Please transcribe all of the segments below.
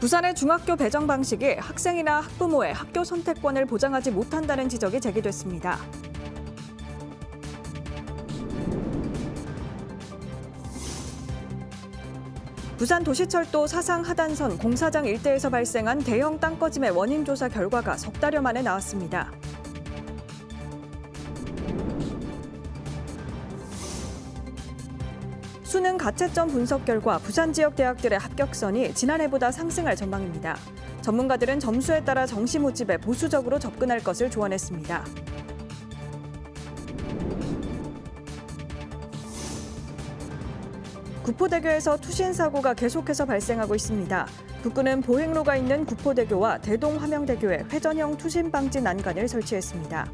부산의 중학교 배정 방식이 학생이나 학부모의 학교 선택권을 보장하지 못한다는 지적이 제기됐습니다. 부산 도시철도 사상 하단선 공사장 일대에서 발생한 대형 땅꺼짐의 원인 조사 결과가 석 달여 만에 나왔습니다. 수능 가채점 분석 결과 부산 지역 대학들의 합격선이 지난해보다 상승할 전망입니다. 전문가들은 점수에 따라 정시 모집에 보수적으로 접근할 것을 조언했습니다. 구포대교에서 투신 사고가 계속해서 발생하고 있습니다. 국군은 보행로가 있는 구포대교와 대동화명대교에 회전형 투신 방지 난간을 설치했습니다.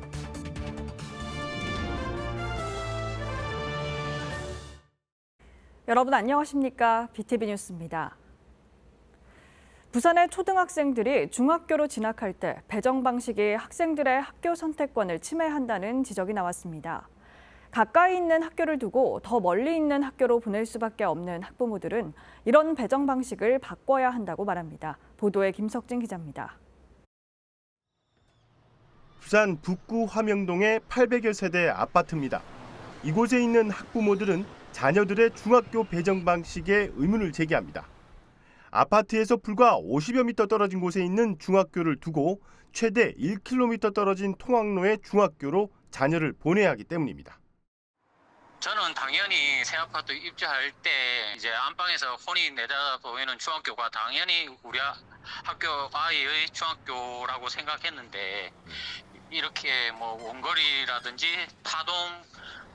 여러분 안녕하십니까? BTV 뉴스입니다. 부산의 초등학생들이 중학교로 진학할 때 배정 방식이 학생들의 학교 선택권을 침해한다는 지적이 나왔습니다. 가까이 있는 학교를 두고 더 멀리 있는 학교로 보낼 수밖에 없는 학부모들은 이런 배정 방식을 바꿔야 한다고 말합니다. 보도에 김석진 기자입니다. 부산 북구 화명동의 800여 세대 아파트입니다. 이곳에 있는 학부모들은 자녀들의 중학교 배정 방식에 의문을 제기합니다. 아파트에서 불과 50여 미터 떨어진 곳에 있는 중학교를 두고 최대 1km 떨어진 통학로의 중학교로 자녀를 보내야 하기 때문입니다. 저는 당연히 새 아파트 입주할 때 이제 안방에서 혼이 내다 보이는 중학교가 당연히 우리 학교 아이의 중학교라고 생각했는데 이렇게 뭐 원거리라든지 타동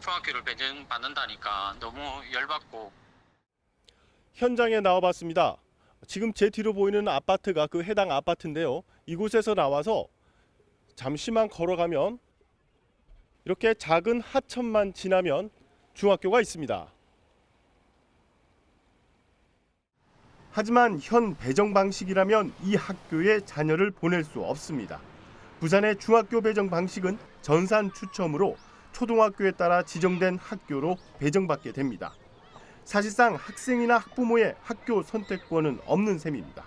중학교를 배정받는다니까 너무 열받고. 현장에 나와봤습니다. 지금 제 뒤로 보이는 아파트가 그 해당 아파트인데요. 이곳에서 나와서 잠시만 걸어가면 이렇게 작은 하천만 지나면 중학교가 있습니다. 하지만 현 배정 방식이라면 이 학교에 자녀를 보낼 수 없습니다. 부산의 중학교 배정 방식은 전산 추첨으로 초등학교에 따라 지정된 학교로 배정받게 됩니다. 사실상 학생이나 학부모의 학교 선택권은 없는 셈입니다.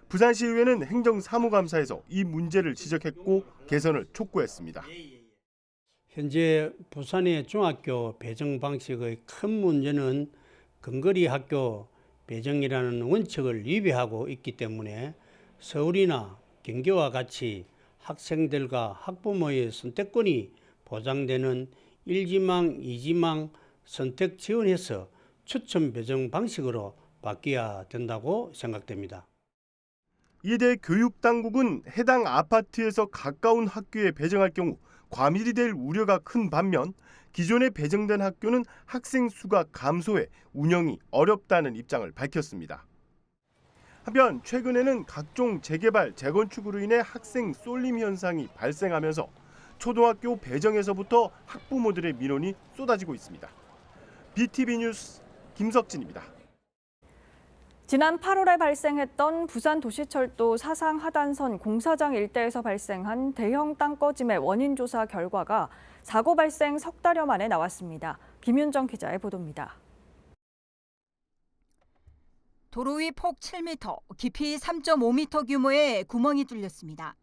부산시의회는 행정사무감사에서 이 문제를 지적했고 개선을 촉구했습니다. 현재 부산의 중학교 배정 방식의 큰 문제는 근거리 학교 배정이라는 원칙을 위배하고 있기 때문에 서울이나 경기와 같이 학생들과 학부모의 선택권이 보장되는 1지망, 2지망 선택 지원해서 추첨 배정 방식으로 바뀌어야 된다고 생각됩니다. 이에 대해 교육당국은 해당 아파트에서 가까운 학교에 배정할 경우 과밀이 될 우려가 큰 반면 기존에 배정된 학교는 학생 수가 감소해 운영이 어렵다는 입장을 밝혔습니다. 한편 최근에는 각종 재개발, 재건축으로 인해 학생 쏠림 현상이 발생하면서 초등학교 배정에서부터 학부모들의 민원이 쏟아지고 있습니다. BTV 뉴스 김석진입니다. 지난 8월에 발생했던 부산 도시철도 사상 하단선 공사장 일대에서 발생한 대형 땅꺼짐의 원인 조사 결과가 사고 발생 석 달여 만에 나왔습니다. 김윤정 기자의 보도입니다. 도로 위 폭 7m, 깊이 3.5m 규모의 구멍이 뚫렸습니다.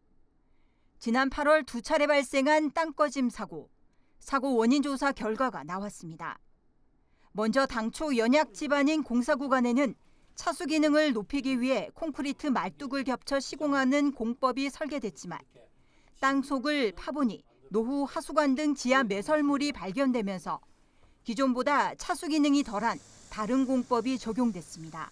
지난 8월 두 차례 발생한 땅꺼짐 사고 원인 조사 결과가 나왔습니다. 먼저 당초 연약 지반인 공사 구간에는 차수 기능을 높이기 위해 콘크리트 말뚝을 겹쳐 시공하는 공법이 설계됐지만 땅 속을 파보니 노후 하수관 등 지하 매설물이 발견되면서 기존보다 차수 기능이 덜한 다른 공법이 적용됐습니다.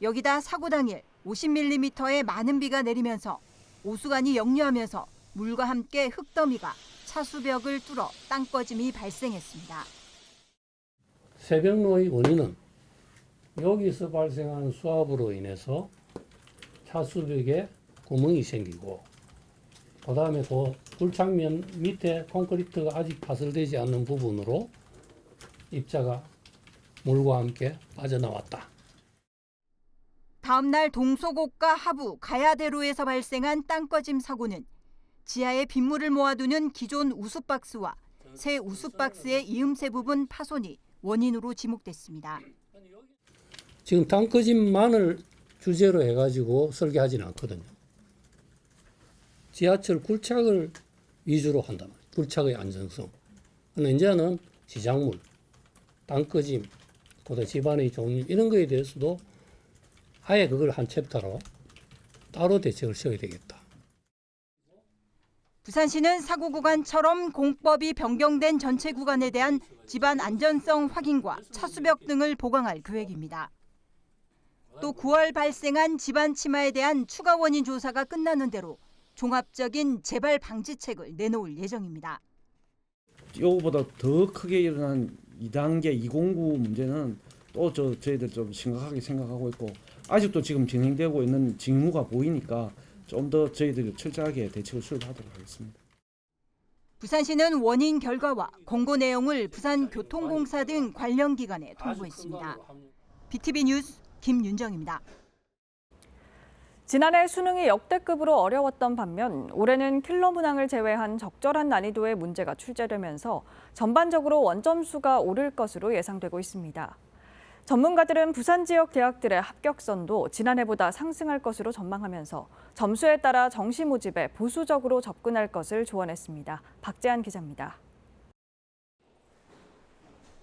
여기다 사고 당일 50mm의 많은 비가 내리면서 오수관이 역류하면서 물과 함께 흙더미가 차수벽을 뚫어 땅꺼짐이 발생했습니다. 세벽로의 원인은 여기서 발생한 수압으로 인해서 차수벽에 구멍이 생기고 그다음에 그 불창면 밑에 콘크리트가 아직 파설되지 않는 부분으로 입자가 물과 함께 빠져나왔다. 다음 날 동서고가 하부 가야대로에서 발생한 땅꺼짐 사고는 지하에 빗물을 모아두는 기존 우수박스와 새 우수박스의 이음새 부분 파손이 원인으로 지목됐습니다. 지금 땅꺼짐만을 주제로 해가지고 설계하지는 않거든요. 지하철 굴착을 위주로 한단 말이에요. 굴착의 안정성. 근데 이제는 지작물, 땅꺼짐, 그다음 집안의 종류 이런 거에 대해서도 아예 그걸 한 챕터로 따로 대책을 세워야 되겠다. 부산시는 사고 구간처럼 공법이 변경된 전체 구간에 대한 집안 안전성 확인과 차수벽 등을 보강할 계획입니다. 또 9월 발생한 집안 침하에 대한 추가 원인 조사가 끝나는 대로 종합적인 재발 방지책을 내놓을 예정입니다. 이거보다 더 크게 일어난 2단계 209 문제는 또 저희들 좀 심각하게 생각하고 있고 아직도 지금 진행되고 있는 징후가 보이니까 좀 더 저희들이 철저하게 대책을 수립하도록 하겠습니다. 부산시는 원인 결과와 권고 내용을 부산교통공사 등 관련 기관에 통보했습니다. BTV 뉴스 김윤정입니다. 지난해 수능이 역대급으로 어려웠던 반면 올해는 킬러 문항을 제외한 적절한 난이도의 문제가 출제되면서 전반적으로 원점수가 오를 것으로 예상되고 있습니다. 전문가들은 부산 지역 대학들의 합격선도 지난해보다 상승할 것으로 전망하면서 점수에 따라 정시 모집에 보수적으로 접근할 것을 조언했습니다. 박재한 기자입니다.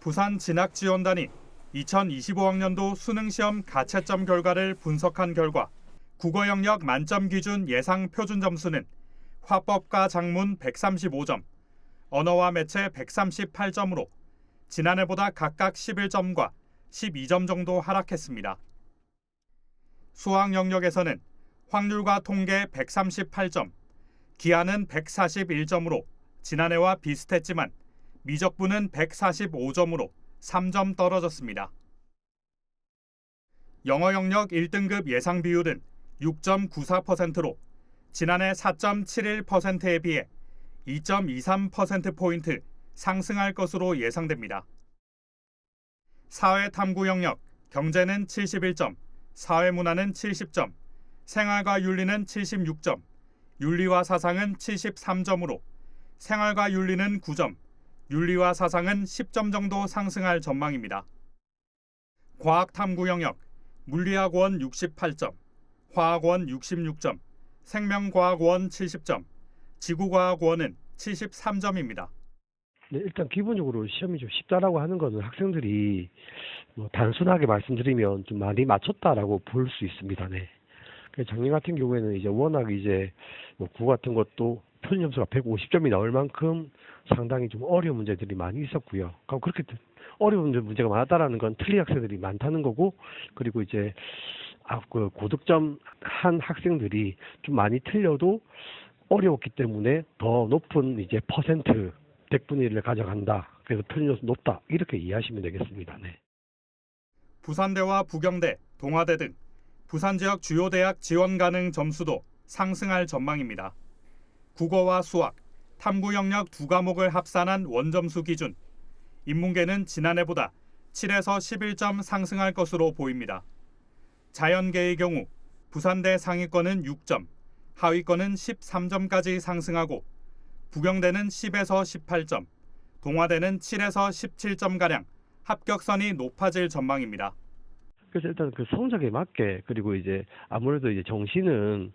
부산 진학지원단이 2025학년도 수능시험 가채점 결과를 분석한 결과 국어 영역 만점 기준 예상 표준 점수는 화법과 작문 135점, 언어와 매체 138점으로 지난해보다 각각 11점과 12점 정도 하락했습니다. 수학 영역에서는 확률과 통계 138점, 기하는 141점으로 지난해와 비슷했지만 미적분은 145점으로 3점 떨어졌습니다. 영어 영역 1등급 예상 비율은 6.94%로 지난해 4.71%에 비해 2.23%포인트 상승할 것으로 예상됩니다. 사회탐구 영역, 경제는 71점, 사회문화는 70점, 생활과 윤리는 76점, 윤리와 사상은 73점으로 생활과 윤리는 9점, 윤리와 사상은 10점 정도 상승할 전망입니다. 과학탐구 영역, 물리학원 68점, 화학원 66점, 생명과학원 70점, 지구과학원은 73점입니다. 네, 일단 기본적으로 시험이 좀 쉽다라고 하는 것은 학생들이 뭐 단순하게 말씀드리면 좀 많이 맞췄다라고 볼 수 있습니다. 네. 작년 같은 경우에는 이제 워낙 이제 뭐 국어 같은 것도 표준 점수가 150점이 나올 만큼 상당히 좀 어려운 문제들이 많이 있었고요. 그럼 그렇게 어려운 문제가 많았다라는 건 틀린 학생들이 많다는 거고, 그리고 이제 그 고득점 한 학생들이 좀 많이 틀려도 어려웠기 때문에 더 높은 이제 퍼센트 100분의 1을 가져간다. 그래서 표준 점수 높다. 이렇게 이해하시면 되겠습니다. 네. 부산대와 부경대, 동아대 등 부산 지역 주요 대학 지원 가능 점수도 상승할 전망입니다. 국어와 수학, 탐구 영역 두 과목을 합산한 원점수 기준, 인문계는 지난해보다 7에서 11점 상승할 것으로 보입니다. 자연계의 경우 부산대 상위권은 6점, 하위권은 13점까지 상승하고 부경대는 10에서 18점, 동아대는 7에서 17점가량 합격선이 높아질 전망입니다. 그래서 일단 그 성적에 맞게, 그리고 이제 아무래도 이제 정시는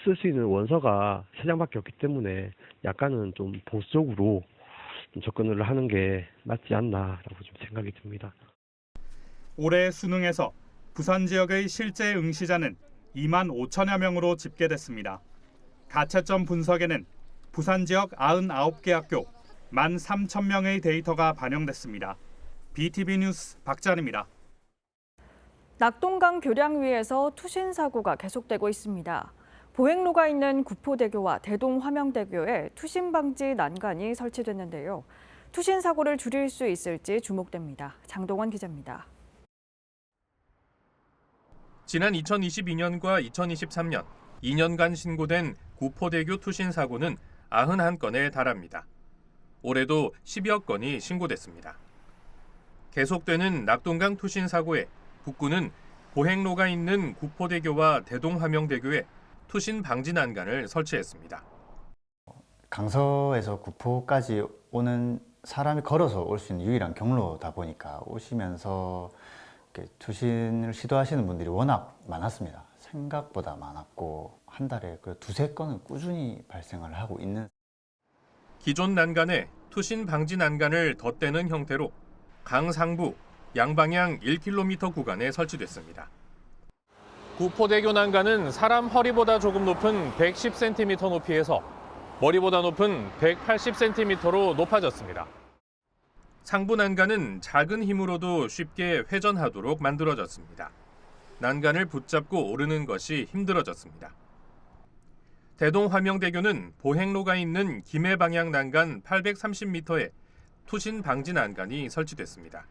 쓸 수 있는 원서가 3장밖에 없기 때문에 약간은 좀 보수적으로 좀 접근을 하는 게 맞지 않나라고 좀 생각이 듭니다. 올해 수능에서 부산 지역의 실제 응시자는 2만 5천여 명으로 집계됐습니다. 가채점 분석에는 부산 지역 99개 학교 1만 3천 명의 데이터가 반영됐습니다. BTV 뉴스 박찬입니다. 낙동강 교량 위에서 투신 사고가 계속되고 있습니다. 보행로가 있는 구포대교와 대동화명대교에 투신 방지 난간이 설치됐는데요. 투신 사고를 줄일 수 있을지 주목됩니다. 장동원 기자입니다. 지난 2022년과 2023년 2년간 신고된 구포대교 투신 사고는 91건에 달합니다. 올해도 10여 건이 신고됐습니다. 계속되는 낙동강 투신 사고에 북구는 보행로가 있는 구포대교와 대동화명대교에 투신 방지 난간을 설치했습니다. 강서에서 구포까지 오는 사람이 걸어서 올 수 있는 유일한 경로다 보니까 오시면서 투신을 시도하시는 분들이 워낙 많았습니다. 생각보다 많았고 한 달에 두세 건은 꾸준히 발생을 하고 있는. 기존 난간에 투신 방지 난간을 덧대는 형태로 강 상부 양방향 1km 구간에 설치됐습니다. 구포대교 난간은 사람 허리보다 조금 높은 110cm 높이에서 머리보다 높은 180cm로 높아졌습니다. 상부 난간은 작은 힘으로도 쉽게 회전하도록 만들어졌습니다. 난간을 붙잡고 오르는 것이 힘들어졌습니다. 대동화명대교는 보행로가 있는 김해 방향 난간 830m에 투신 방지 난간이 설치됐습니다.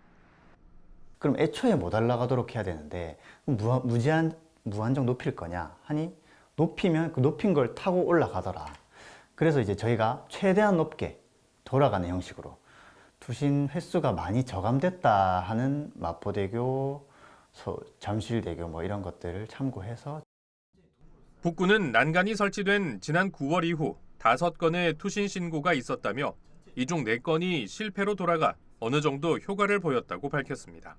그럼 애초에 못 올라가도록 해야 되는데 무한정 높일 거냐 하니 높이면 그 높인 걸 타고 올라가더라. 그래서 이제 저희가 최대한 높게 돌아가는 형식으로 투신 횟수가 많이 저감됐다 하는 마포대교, 잠실대교 이런 것들을 참고해서. 북구는 난간이 설치된 지난 9월 이후 5건의 투신 신고가 있었다며 이 중 4건이 실패로 돌아가 어느 정도 효과를 보였다고 밝혔습니다.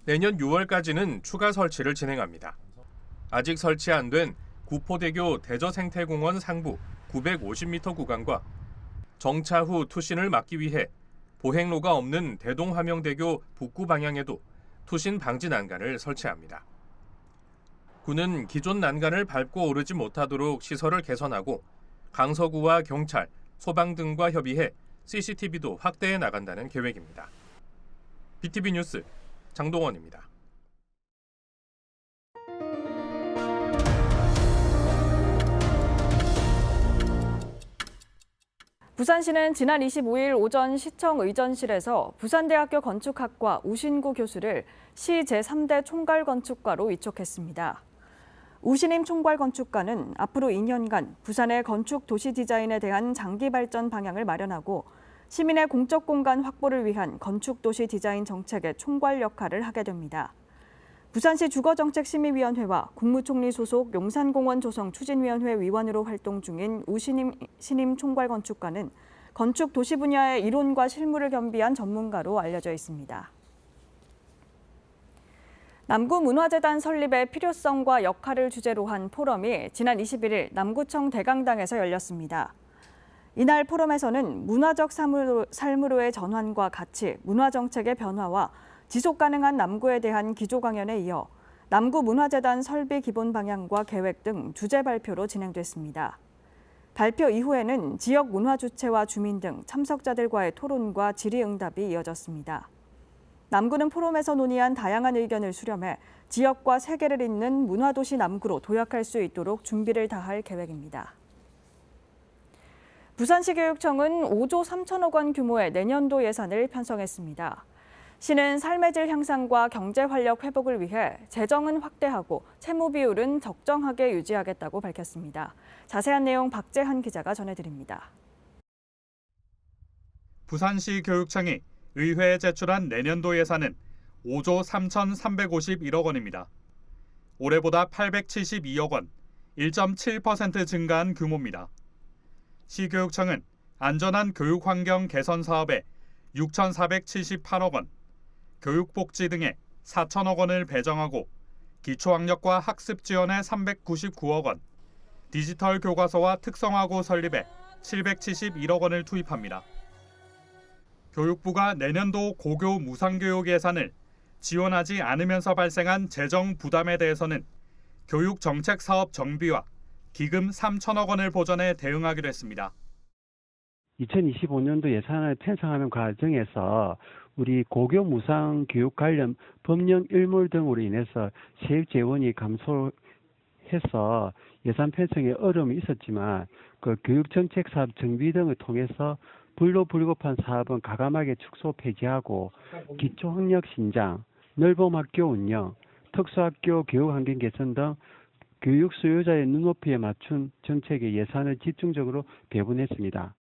내년 6월까지는 추가 설치를 진행합니다. 아직 설치 안 된 구포대교 대저생태공원 상부 950m 구간과 정차 후 투신을 막기 위해 보행로가 없는 대동화명대교 북구 방향에도 투신 방지 난간을 설치합니다. 구는 기존 난간을 밟고 오르지 못하도록 시설을 개선하고 강서구와 경찰, 소방 등과 협의해 CCTV도 확대해 나간다는 계획입니다. BTV 뉴스 장동원입니다. 부산시는 지난 25일 오전 시청 의전실에서 부산대학교 건축학과 우신구 교수를 시 제3대 총괄건축가로 위촉했습니다. 우신임 총괄건축가는 앞으로 2년간 부산의 건축 도시 디자인에 대한 장기 발전 방향을 마련하고 시민의 공적 공간 확보를 위한 건축 도시 디자인 정책의 총괄 역할을 하게 됩니다. 부산시 주거정책심의위원회와 국무총리 소속 용산공원 조성 추진위원회 위원으로 활동 중인 우신임 총괄건축가는 건축 도시 분야의 이론과 실무를 겸비한 전문가로 알려져 있습니다. 남구문화재단 설립의 필요성과 역할을 주제로 한 포럼이 지난 21일 남구청 대강당에서 열렸습니다. 이날 포럼에서는 문화적 삶으로의 전환과 가치, 문화정책의 변화와 지속 가능한 남구에 대한 기조 강연에 이어 남구문화재단 설비 기본 방향과 계획 등 주제 발표로 진행됐습니다. 발표 이후에는 지역 문화 주체와 주민 등 참석자들과의 토론과 질의응답이 이어졌습니다. 남구는 포럼에서 논의한 다양한 의견을 수렴해 지역과 세계를 잇는 문화도시 남구로 도약할 수 있도록 준비를 다할 계획입니다. 부산시 교육청은 5조 3천억 원 규모의 내년도 예산을 편성했습니다. 시는 삶의 질 향상과 경제 활력 회복을 위해 재정은 확대하고 채무 비율은 적정하게 유지하겠다고 밝혔습니다. 자세한 내용 박재한 기자가 전해드립니다. 부산시 교육청이 의회에 제출한 내년도 예산은 5조 3,351억 원입니다. 올해보다 872억 원, 1.7% 증가한 규모입니다. 시교육청은 안전한 교육 환경 개선 사업에 6,478억 원, 교육복지 등에 4천억 원을 배정하고 기초학력과 학습 지원에 399억 원, 디지털 교과서와 특성화고 설립에 771억 원을 투입합니다. 교육부가 내년도 고교 무상교육 예산을 지원하지 않으면서 발생한 재정 부담에 대해서는 교육정책사업 정비와 기금 3천억 원을 보전해 대응하기로 했습니다. 2025년도 예산을 편성하는 과정에서 우리 고교 무상 교육 관련 법령 일몰 등으로 인해서 세입 재원이 감소해서 예산 편성에 어려움이 있었지만 그 교육정책 사업 정비 등을 통해서 불로불급한 사업은 과감하게 축소 폐지하고 기초학력 신장, 넓음학교 운영, 특수학교 교육 환경 개선 등 교육 수요자의 눈높이에 맞춘 정책의 예산을 집중적으로 배분했습니다.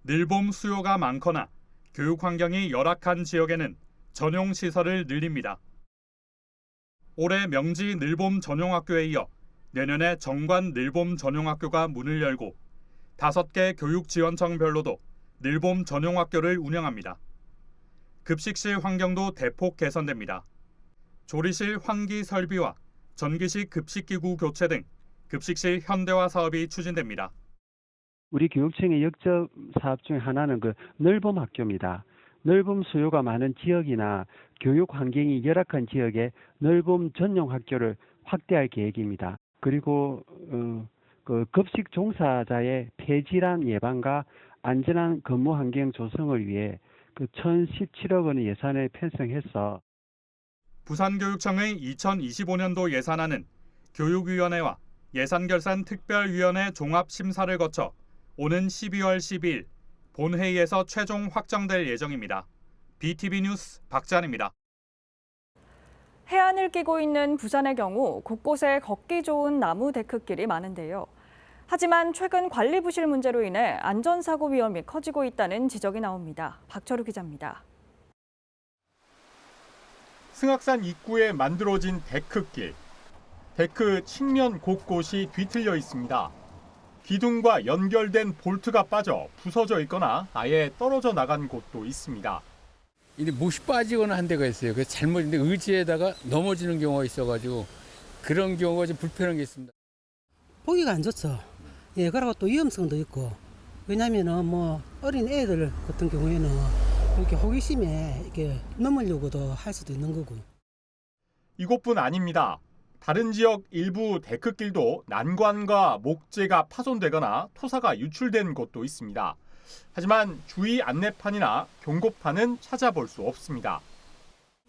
늘봄 수요가 많거나 교육 환경이 열악한 지역에는 전용 시설을 늘립니다. 올해 명지 늘봄 전용학교에 이어 내년에 정관 늘봄 전용학교가 문을 열고 5개 교육지원청별로도 늘봄 전용학교를 운영합니다. 급식실 환경도 대폭 개선됩니다. 조리실 환기 설비와 전기식 급식기구 교체 등 급식실 현대화 사업이 추진됩니다. 우리 교육청의 역점 사업 중에 하나는 그 넓음 학교입니다. 넓음 수요가 많은 지역이나 교육 환경이 열악한 지역에 넓음 전용 학교를 확대할 계획입니다. 그리고 그 급식 종사자의 폐질환 예방과 안전한 근무 환경 조성을 위해 그 1,017억 원의 예산을 편성해서 부산교육청의 2025년도 예산안은 교육위원회와 예산결산특별위원회 종합심사를 거쳐 오는 12월 12일 본회의에서 최종 확정될 예정입니다. BTV 뉴스 박찬입니다. 해안을 끼고 있는 부산의 경우 곳곳에 걷기 좋은 나무 데크길이 많은데요. 하지만 최근 관리 부실 문제로 인해 안전사고 위험이 커지고 있다는 지적이 나옵니다. 박철우 기자입니다. 승악산 입구에 만들어진 데크길. 데크 측면 곳곳이 뒤틀려 있습니다. 기둥과 연결된 볼트가 빠져 부서져 있거나 아예 떨어져 나간 곳도 있습니다. 이 못이 빠지거나 한 데가 있어요. 그래서 잘못인데 의지에다가 넘어지는 경우가 있어가지고 그런 경우가 좀 불편한 게 있습니다. 보기가 안 좋죠. 예, 그리고 또 위험성도 있고. 왜냐면은 뭐 어린 애들 같은 경우에는 이렇게 호기심에 이렇게 넘으려고도 할 수도 있는 거고. 이곳뿐 아닙니다. 다른 지역 일부 데크길도 난관과 목재가 파손되거나 토사가 유출된 곳도 있습니다. 하지만 주의 안내판이나 경고판은 찾아볼 수 없습니다.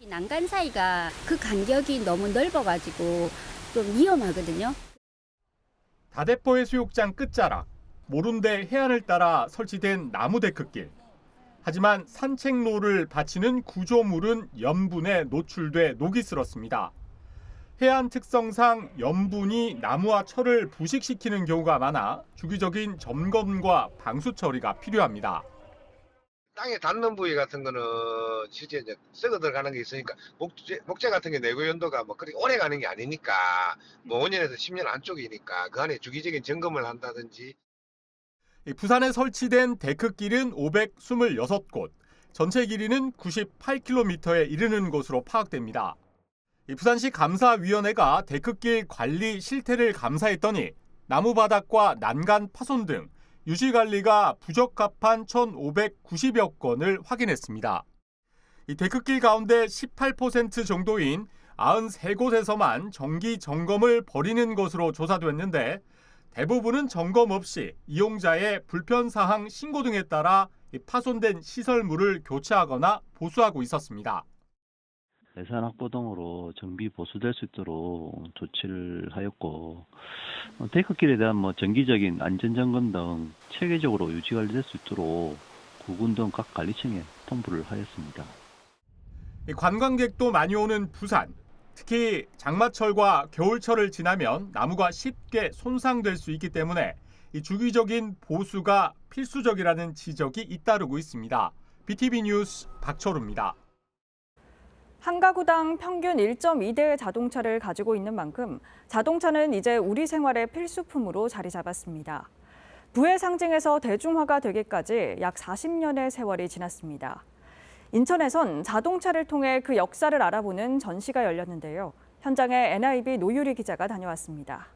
난간 사이가 그 간격이 너무 넓어가지고 좀 위험하거든요. 다대포 해수욕장 끝자락, 모룬대 해안을 따라 설치된 나무 데크길. 하지만 산책로를 바치는 구조물은 염분에 노출돼 녹이 슬었습니다. 해안 특성상 염분이 나무와 철을 부식시키는 경우가 많아 주기적인 점검과 방수 처리가 필요합니다. 땅에 닿는 부위 같은 거는 실제 이제 썩어 들어가는 게 있으니까 목재 같은 게 내구 연도가 뭐 그렇게 오래 가는 게 아니니까 뭐 5년에서 10년 안쪽이니까 그 안에 주기적인 점검을 한다든지. 부산에 설치된 데크길은 526곳, 전체 길이는 98km에 이르는 것으로 파악됩니다. 부산시 감사위원회가 데크길 관리 실태를 감사했더니 나무바닥과 난간 파손 등 유지관리가 부적합한 1,590여 건을 확인했습니다. 이 데크길 가운데 18% 정도인 93곳에서만 정기 점검을 벌이는 것으로 조사됐는데 대부분은 점검 없이 이용자의 불편사항 신고 등에 따라 파손된 시설물을 교체하거나 보수하고 있었습니다. 예산 확보 등으로 정비 보수될 수 있도록 조치를 하였고 데크길에 대한 정기적인 안전 점검 등 체계적으로 유지 관리될 수 있도록 구군 등 각 관리청에 통보를 하였습니다. 관광객도 많이 오는 부산, 특히 장마철과 겨울철을 지나면 나무가 쉽게 손상될 수 있기 때문에 이 주기적인 보수가 필수적이라는 지적이 잇따르고 있습니다. BTV 뉴스 박철우입니다. 한 가구당 평균 1.2대의 자동차를 가지고 있는 만큼 자동차는 이제 우리 생활의 필수품으로 자리 잡았습니다. 부의 상징에서 대중화가 되기까지 약 40년의 세월이 지났습니다. 인천에선 자동차를 통해 그 역사를 알아보는 전시가 열렸는데요. 현장에 NIB 노유리 기자가 다녀왔습니다.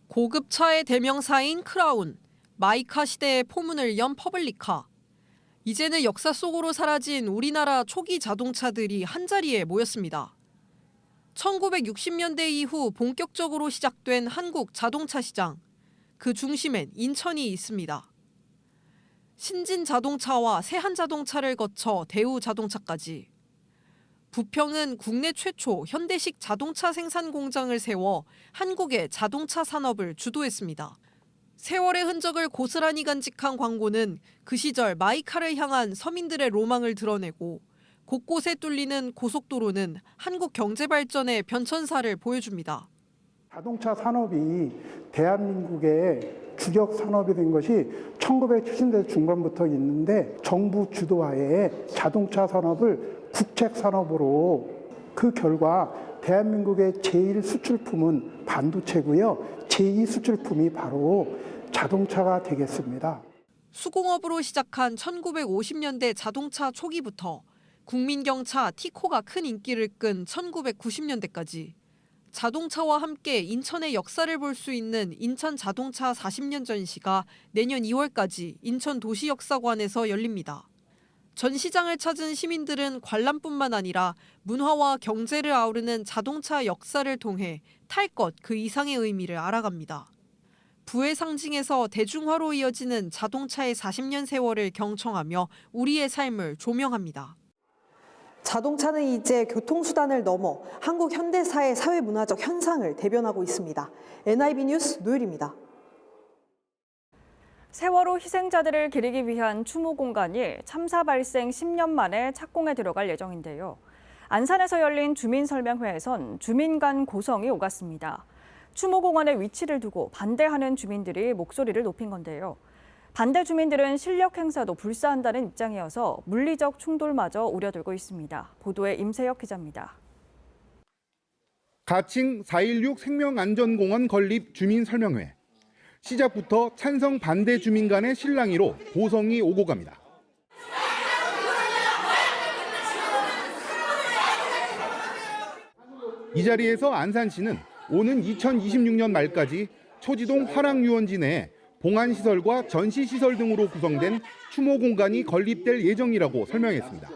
고급차의 대명사인 크라운, 마이카 시대의 포문을 연 퍼블리카. 이제는 역사 속으로 사라진 우리나라 초기 자동차들이 한자리에 모였습니다. 1960년대 이후 본격적으로 시작된 한국 자동차 시장. 그 중심엔 인천이 있습니다. 신진 자동차와 세한 자동차를 거쳐 대우 자동차까지. 부평은 국내 최초 현대식 자동차 생산 공장을 세워 한국의 자동차 산업을 주도했습니다. 세월의 흔적을 고스란히 간직한 광고는 그 시절 마이카를 향한 서민들의 로망을 드러내고 곳곳에 뚫리는 고속도로는 한국 경제 발전의 변천사를 보여줍니다. 자동차 산업이 대한민국의 주력 산업이 된 것이 1970년대 중반부터 있는데 정부 주도하에 자동차 산업을 국책 산업으로 그 결과 대한민국의 제1 수출품은 반도체고요. 제2 수출품이 바로 자동차가 되겠습니다. 수공업으로 시작한 1950년대 자동차 초기부터 국민경차 티코가 큰 인기를 끈 1990년대까지 자동차와 함께 인천의 역사를 볼 수 있는 인천 자동차 40년 전시가 내년 2월까지 인천도시역사관에서 열립니다. 전시장을 찾은 시민들은 관람뿐만 아니라 문화와 경제를 아우르는 자동차 역사를 통해 탈 것 그 이상의 의미를 알아갑니다. 부의 상징에서 대중화로 이어지는 자동차의 40년 세월을 경청하며 우리의 삶을 조명합니다. 자동차는 이제 교통수단을 넘어 한국 현대사의 사회문화적 현상을 대변하고 있습니다. NIB 뉴스 노율입니다. 세월호 희생자들을 기리기 위한 추모 공간이 참사 발생 10년 만에 착공에 들어갈 예정인데요. 안산에서 열린 주민설명회에선 주민 간 고성이 오갔습니다. 추모 공간의 위치를 두고 반대하는 주민들이 목소리를 높인 건데요. 반대 주민들은 실력 행사도 불사한다는 입장이어서 물리적 충돌마저 우려되고 있습니다. 보도에 임세혁 기자입니다. 가칭 4.16 생명안전공원 건립 주민설명회. 시작부터 찬성 반대 주민 간의 실랑이로 고성이 오고 갑니다. 이 자리에서 안산시는 오는 2026년 말까지 초지동 화랑유원지 내에 봉안시설과 전시시설 등으로 구성된 추모 공간이 건립될 예정이라고 설명했습니다.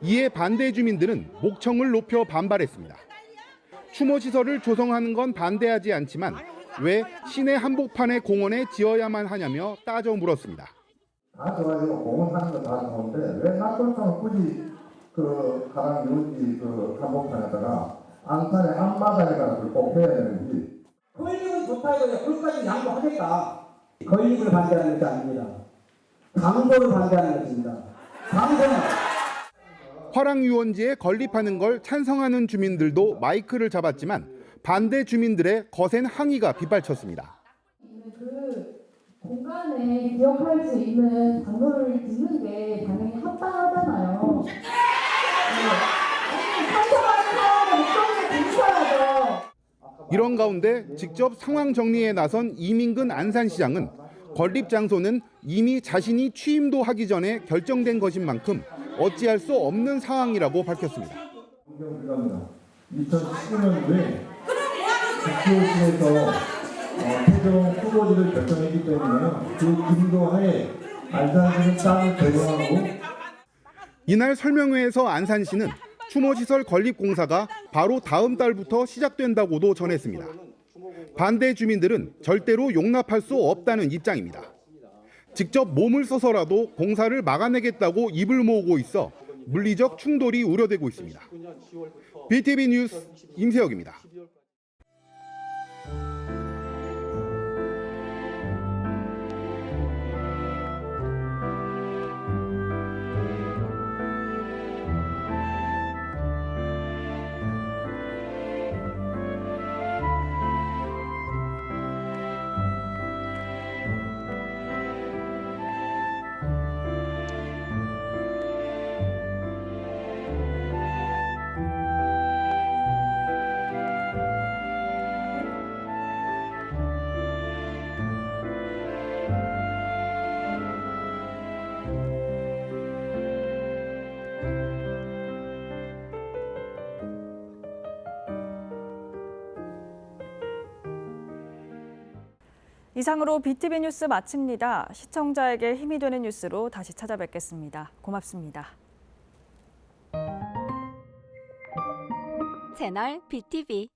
이에 반대 주민들은 목청을 높여 반발했습니다. 추모 시설을 조성하는 건 반대하지 않지만 왜 시내 한복판의 공원에 지어야만 하냐며 따져 물었습니다. 다 좋아요. 공원 하는 거 다 좋은데 왜 낙동강을 굳이 그 가랑 유원지 그 한복판에다가 안산의 앞마당에다가 꼭 해야 되는지. 건립은 좋다 이거냐. 그것까지 양보하겠다. 건립을 반대하는 것이 아닙니다. 강도를 반대하는 것입니다. 강도는. 화랑유원지에 건립하는 걸 찬성하는 주민들도 마이크를 잡았지만 반대 주민들의 거센 항의가 빗발쳤습니다. 그 공간에 기억할 수 있는 단어를 짓는 게 당연히 합당하잖아요. 찬성하는 사람의 목소리를 들으셔야죠. 이런 가운데 직접 상황 정리에 나선 이민근 안산시장은 건립 장소는 이미 자신이 취임도 하기 전에 결정된 것인 만큼 어찌할 수 없는 상황이라고 밝혔습니다. 2019년도에 국교시에서 최종 후보지를 결정했기 때문에 그 기조하에 안산시는 땅을 제공하고. 이날 설명회에서 안산시는 추모시설 건립 공사가 바로 다음 달부터 시작된다고도 전했습니다. 반대 주민들은 절대로 용납할 수 없다는 입장입니다. 직접 몸을 써서라도 공사를 막아내겠다고 입을 모으고 있어 물리적 충돌이 우려되고 있습니다. BTV 뉴스 임세혁입니다. 이상으로 BTV 뉴스 마칩니다. 시청자에게 힘이 되는 뉴스로 다시 찾아뵙겠습니다. 고맙습니다. 채널 BTV